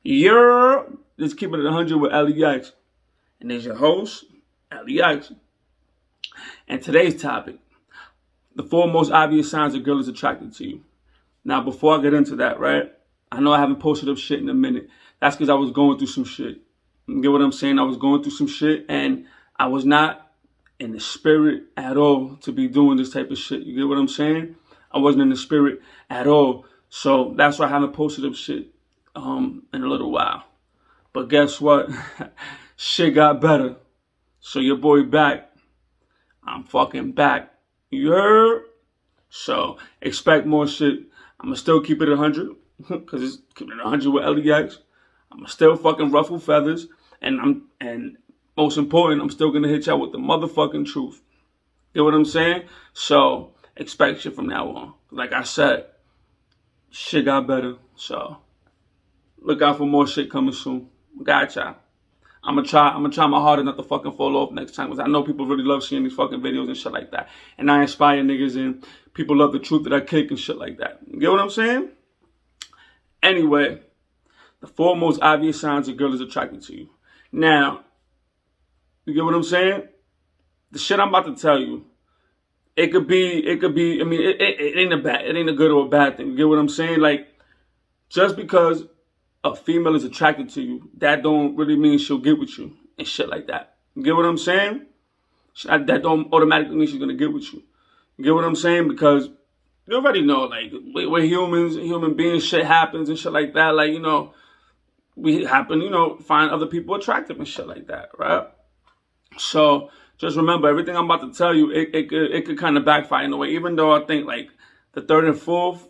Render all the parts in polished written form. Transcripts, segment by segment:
You're just keeping it 100 with L.E.X. And there's your host, L.E.X. And today's topic, the four most obvious signs a girl is attracted to you. Now, before I get into that, right, I know I haven't posted up shit in a minute. That's because I was going through some shit. You get what I'm saying? I was going through some shit and I was not in the spirit at all to be doing this type of shit. You get what I'm saying? I wasn't in the spirit at all. So that's why I haven't posted up shit in a little while. But guess what? Shit got better. So your boy back. I'm fucking back. You heard? So expect more shit. I'ma still keep it 100 because it's keeping it 100 with L.E.X. I'ma still fucking ruffle feathers, and most important, I'm still gonna hit y'all with the motherfucking truth. Get what I'm saying? So expect shit from now on. Like I said, shit got better. So look out for more shit coming soon. Gotcha. I'm gonna try my hardest not to fucking fall off next time, because I know people really love seeing these fucking videos and shit like that. And I inspire niggas and people love the truth that I kick and shit like that. You get what I'm saying? Anyway, the four most obvious signs a girl is attracted to you. Now, you get what I'm saying? The shit I'm about to tell you, it could be, I mean, it ain't a good or a bad thing. You get what I'm saying? Like, just because a female is attracted to you, that don't really mean she'll get with you and shit like that. You get what I'm saying? That don't automatically mean she's gonna get with you. You get what I'm saying? Because you already know, like, we're humans, human beings, shit happens and shit like that. Like, you know, we happen, you know, find other people attractive and shit like that, right? So just remember, everything I'm about to tell you, it could kind of backfire in a way. Even though I think like the third and fourth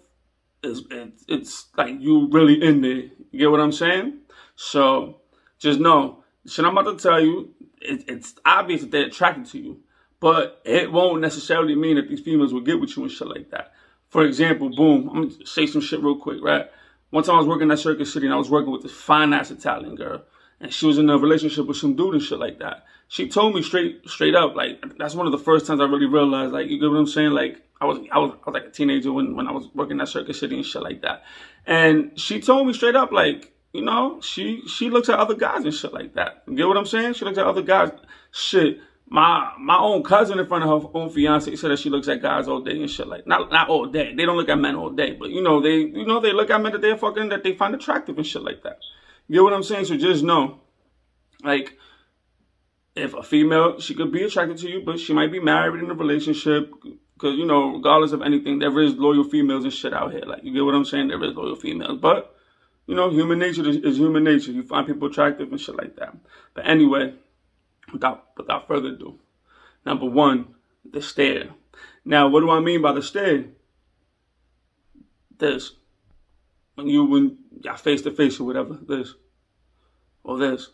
it's like you really in there. You get what I'm saying? So just know, the shit I'm about to tell you, it's obvious that they're attracted to you, but it won't necessarily mean that these females will get with you and shit like that. For example, boom, I'm gonna say some shit real quick, right? One time I was working at Circus City and I was working with this fine ass Italian girl, and she was in a relationship with some dude and shit like that. She told me straight up, like, that's one of the first times I really realized, like, you get what I'm saying? Like, I was like a teenager when I was working at Circus City and shit like that. And she told me straight up, like, you know, she looks at other guys and shit like that. You get what I'm saying? She looks at other guys. Shit, my own cousin in front of her own fiance said that she looks at guys all day and shit like not all day. They don't look at men all day, but you know they look at men that they find attractive and shit like that. You get what I'm saying? So just know, like, if a female, she could be attracted to you, but she might be married in a relationship. Because, you know, regardless of anything, there is loyal females and shit out here. Like, you get what I'm saying? There is loyal females. But, you know, human nature is human nature. You find people attractive and shit like that. But anyway, without further ado, number one, the stare. Now, what do I mean by the stare? This. When y'all face to face or whatever, this. Or this.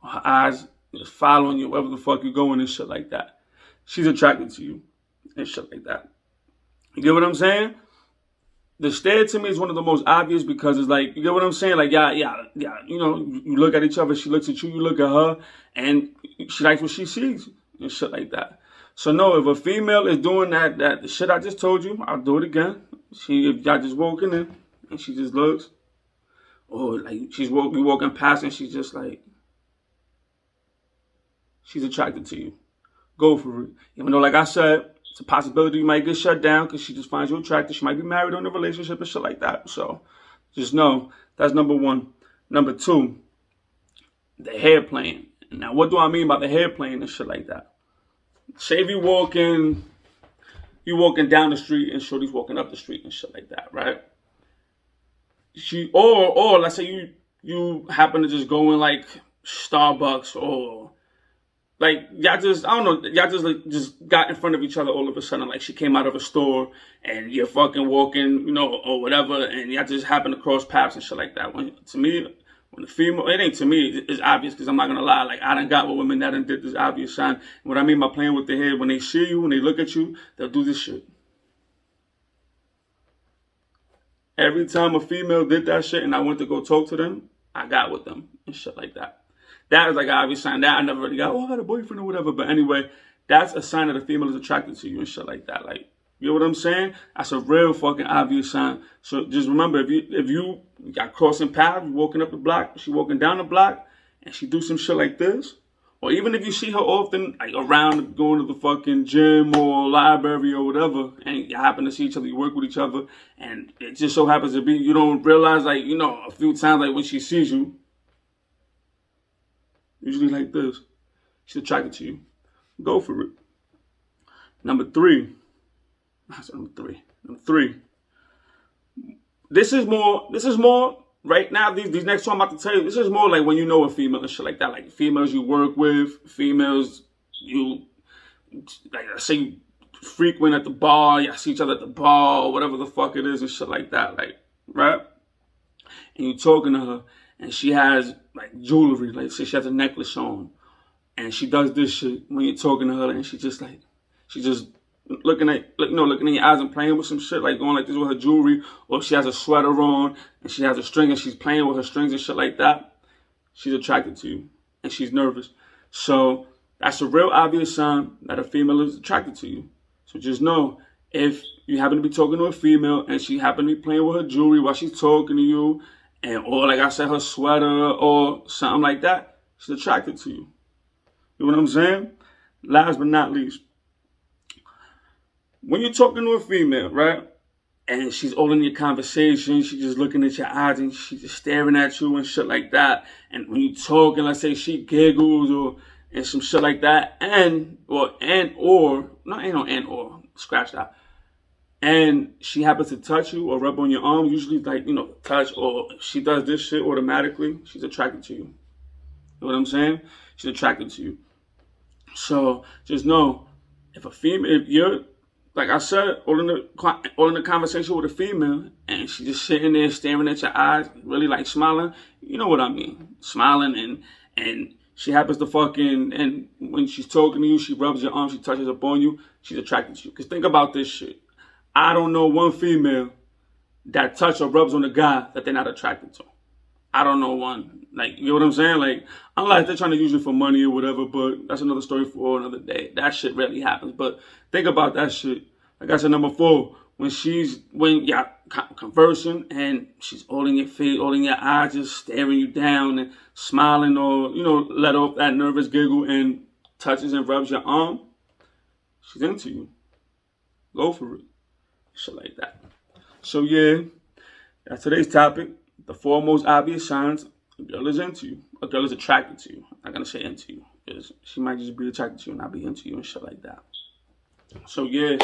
Or her eyes just following you wherever the fuck you going and shit like that. She's attracted to you and shit like that. You get what I'm saying? The stare to me is one of the most obvious, because it's like, you get what I'm saying? Like, yeah, you know, you look at each other, she looks at you, you look at her, and she likes what she sees and shit like that. So no, if a female is doing that the shit I just told you, I'll do it again. If y'all just walking in and she just looks, or like we walking past and she's just like, she's attracted to you, go for it. Even though, like I said, it's a possibility you might get shut down because she just finds you attractive. She might be married or in a relationship and shit like that. So just know, that's number one. Number two, the hair playing. Now, what do I mean by the hair playing and shit like that? Say if you walking down the street and shorty's walking up the street and shit like that, right? Or let's say you happen to just go in like Starbucks, or like y'all just, I don't know, y'all just got in front of each other all of a sudden. Like she came out of a store and you're fucking walking, you know, or whatever, and y'all just happen to cross paths and shit like that. When the female, it ain't to me, it's obvious, because I'm not gonna lie. Like, I done got with women that done did this obvious sign. What I mean by playing with the hair, when they see you, when they look at you, they'll do this shit. Every time a female did that shit and I went to go talk to them, I got with them and shit like that. That is like an obvious sign. That I never really got, oh, I had a boyfriend or whatever. But anyway, that's a sign that a female is attracted to you and shit like that. Like, You know what I'm saying? That's a real fucking obvious sign. So just remember, if you got crossing paths, you walking up the block, she walking down the block, and she do some shit like this, or even if you see her often, like around going to the fucking gym or library or whatever, and you happen to see each other, you work with each other, and it just so happens to be you don't realize, like, you know, a few times, like when she sees you, usually like this, she's attracted to you. Go for it. Number three. Number three. This is more right now. These next two I'm about to tell you. This is more like when you know a female and shit like that. Like females you work with, females you like. Let's say you frequent at the bar. Y'all see each other at the bar or whatever the fuck it is and shit like that. Like, right? And you talking to her and she has like jewelry. Like say she has a necklace on, and she does this shit when you're talking to her, and she just looking in your eyes and playing with some shit, like going like this with her jewelry, or if she has a sweater on and she has a string and she's playing with her strings and shit like that, she's attracted to you and she's nervous. So that's a real obvious sign that a female is attracted to you. So just know, if you happen to be talking to a female and she happen to be playing with her jewelry while she's talking to you, or like I said, her sweater or something like that, she's attracted to you. You know what I'm saying? Last but not least, when you're talking to a female, right, and she's all in your conversation, she's just looking at your eyes and she's just staring at you and shit like that. And when you talk, and let's say she giggles and some shit like that, scratch that. And she happens to touch you or rub on your arm, usually like, you know, touch, or if she does this shit automatically, she's attracted to you. You know what I'm saying? She's attracted to you. So just know, if you're, like I said, all in the conversation with a female, and she's just sitting there staring at your eyes, really like smiling, you know what I mean? Smiling, and she happens to and when she's talking to you, she rubs your arm, she touches up on you, she's attracted to you. Because think about this shit. I don't know one female that touch or rubs on a guy that they're not attracted to. I don't know one. Like, you know what I'm saying? Like, unless they're trying to use it for money or whatever, but that's another story for another day. That shit rarely happens. But think about that shit. Like I said, number 4, when y'all conversing and she's all in your face, all in your eyes, just staring you down and smiling, or, you know, let off that nervous giggle and touches and rubs your arm, she's into you. Go for it. Shit like that. So yeah, that's today's topic. The 4 most obvious signs a girl is into you. A girl is attracted to you. I'm not gonna say into you, because she might just be attracted to you and not be into you and shit like that. So yeah,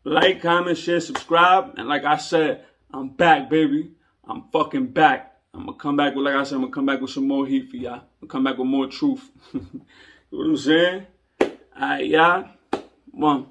like, comment, share, subscribe, and like I said, I'm back, baby. I'm fucking back. I'm gonna come back with some more heat for y'all. I'm gonna come back with more truth. You know what I'm saying? Alright, y'all. One.